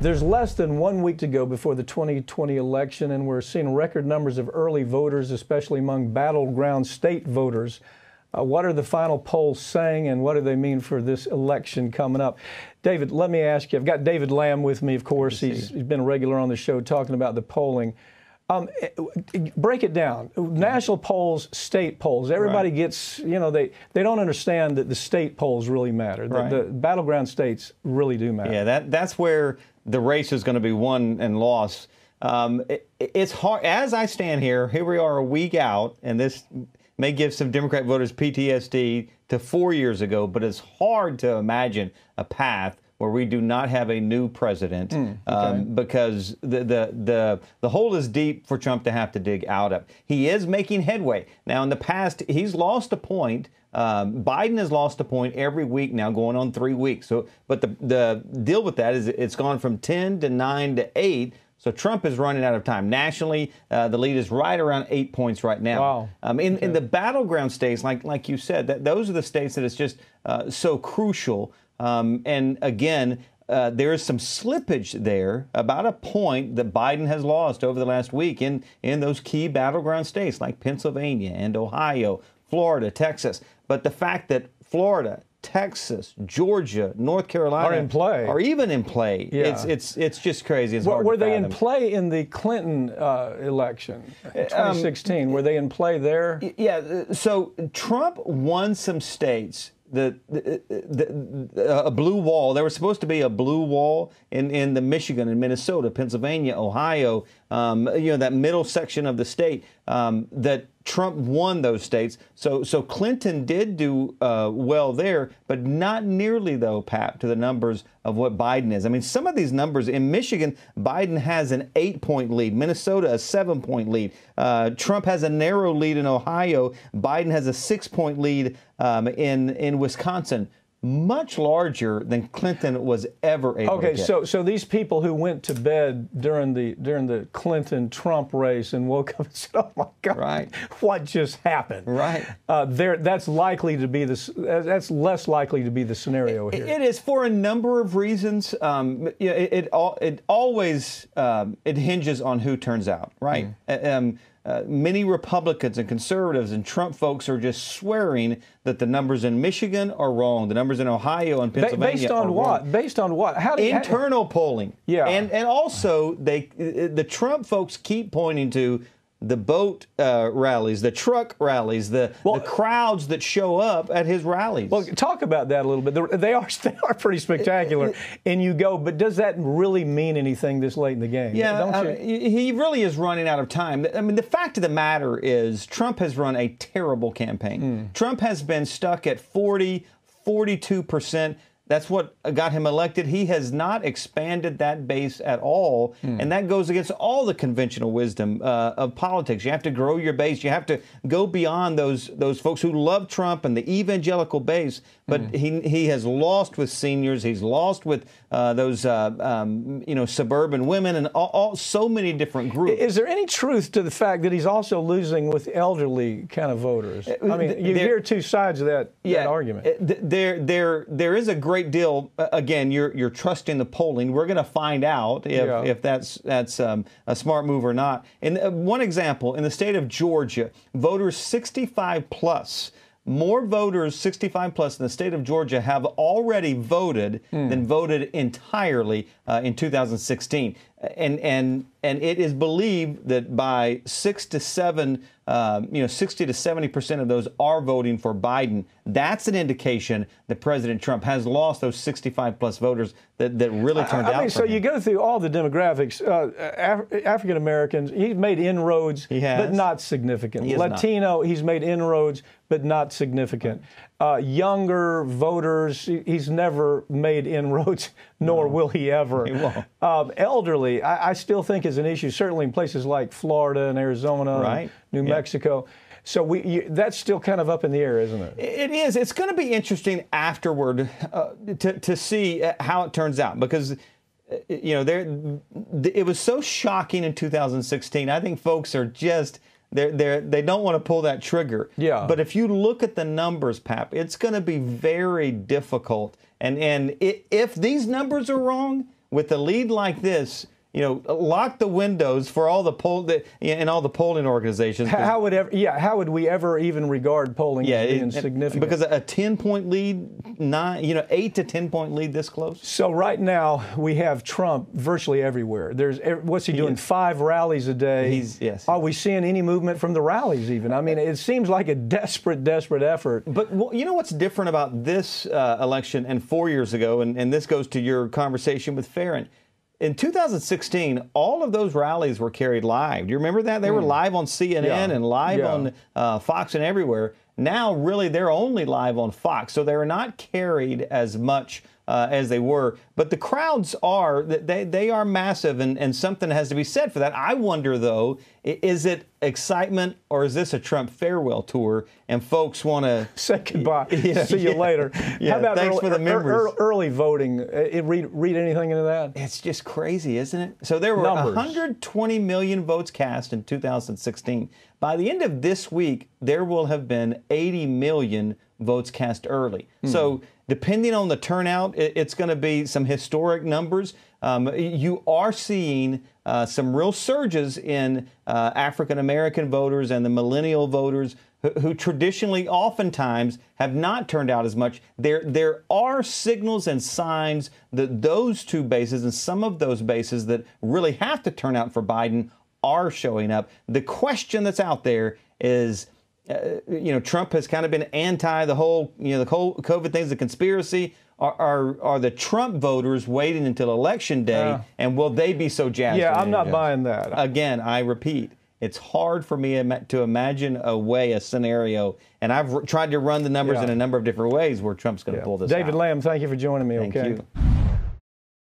There's less than 1 week to go before the 2020 election, and we're seeing record numbers of early voters, especially among battleground state voters. What are the final polls saying, and what do they mean for this election coming up? David, let me ask you. I've got David Lamb with me, of course. He's been a regular on the show talking about the polling. Break it down. National polls, state polls. Everybody gets, you know, they don't understand that the state polls really matter. The battleground states really do matter. Yeah, that's where the race is going to be won and lost. It's hard. As I stand here we are a week out, and this may give some Democrat voters PTSD to 4 years ago, but it's hard to imagine a path where we do not have a new president, because the hole is deep for Trump to have to dig out of. He is making headway. Now, in the past, he's lost a point. Biden has lost a point every week now, going on 3 weeks. So, but the deal with that is it's gone from 10 to 9 to 8. So Trump is running out of time. Nationally, the lead is right around 8 points right now. Wow. In the battleground states, like you said, those are the states that it's just so crucial. And again, there is some slippage there, about a point that Biden has lost over the last week in those key battleground states like Pennsylvania and Ohio, Florida, Texas. But the fact that Florida, Texas, Georgia, North Carolina are even in play. Yeah. It's just crazy. It's hard Were to they fathom. in play in the Clinton election, 2016? Were they in play there? Yeah. So Trump won some states. A blue wall. There was supposed to be a blue wall in the Michigan and Minnesota, Pennsylvania, Ohio, that middle section of the state, that Trump won those states. So Clinton did do well there, but not nearly, though, Pat, to the numbers of what Biden is. I mean, some of these numbers in Michigan, Biden has an 8-point lead, Minnesota a 7-point lead. Trump has a narrow lead in Ohio. Biden has a 6-point lead in Wisconsin. Much larger than Clinton was ever able to get. So these people who went to bed during the Clinton-Trump race and woke up and said, "Oh my God, what just happened?" Right. That's likely to be that's less likely to be the scenario here. It is for a number of reasons. It always hinges on who turns out, right? Many Republicans and conservatives and Trump folks are just swearing that the numbers in Michigan are wrong. The numbers in Ohio and Pennsylvania based on are what? wrong. Based on what? Internal polling. Yeah. And also the Trump folks keep pointing to the boat rallies, the truck rallies, the crowds that show up at his rallies. Well, talk about that a little bit. They are pretty spectacular. And you go, but does that really mean anything this late in the game? Yeah, he really is running out of time. I mean, the fact of the matter is Trump has run a terrible campaign. Trump has been stuck at 42%. That's what got him elected. He has not expanded that base at all, and that goes against all the conventional wisdom of politics. You have to grow your base. You have to go beyond those folks who love Trump and the evangelical base. But he has lost with seniors. He's lost with those suburban women and so many different groups. Is there any truth to the fact that he's also losing with elderly kind of voters? I mean, you hear two sides of that argument. There is a great deal. Again, you're trusting the polling. We're going to find out if that's a smart move or not. And one example, in the state of Georgia, voters 65 plus. More voters 65 plus in the state of Georgia have already voted than voted entirely in 2016. And it is believed that by 60 to 70% of those are voting for Biden. That's an indication that President Trump has lost those 65 plus voters that really turned out for him. So you go through all the demographics. African Americans, he's made inroads, but not significant. Latino, he's made inroads, but not significant. Younger voters, he's never made inroads, nor will he ever. He won't. Elderly, I still think is an issue, certainly in places like Florida and Arizona, and New Mexico. So that's still kind of up in the air, isn't it? It is. It's going to be interesting afterward to see how it turns out, because it was so shocking in 2016. I think folks are just they don't want to pull that trigger. Yeah. But if you look at the numbers, Pap, it's going to be very difficult. And if these numbers are wrong, with a lead like this, lock the windows for all the all the polling organizations. How would we ever even regard polling as being significant? Because a 10-point lead, 8 to 10-point lead this close. So right now we have Trump virtually everywhere. What's he doing? 5 rallies a day. Are we seeing any movement from the rallies even? I mean, it seems like a desperate effort. But you know what's different about this election and 4 years ago, and this goes to your conversation with Farron. In 2016, all of those rallies were carried live. Do you remember that? They were live on CNN and live on Fox and everywhere. Now, really, they're only live on Fox, so they're not carried as much as they were. But the crowds they are massive, and something has to be said for that. I wonder, though, is it excitement or is this a Trump farewell tour and folks want to say goodbye? See you later. Yeah, how about thanks for the members. Early voting? Read anything into that? It's just crazy, isn't it? So there were 120 million votes cast in 2016. By the end of this week, there will have been 80 million votes cast early. So depending on the turnout, it's going to be some historic numbers. You are seeing some real surges in African American voters and the millennial voters who traditionally oftentimes have not turned out as much. There are signals and signs that those two bases and some of those bases that really have to turn out for Biden are showing up. The question that's out there is, Trump has kind of been anti the whole COVID thing's a conspiracy. Are the Trump voters waiting until Election Day, and will they be so jazzed? Yeah, I'm not buying that. Again, I repeat, it's hard for me to imagine a scenario, and I've tried to run the numbers in a number of different ways where Trump's going to pull this out. David Lamb, thank you for joining me. Thank you.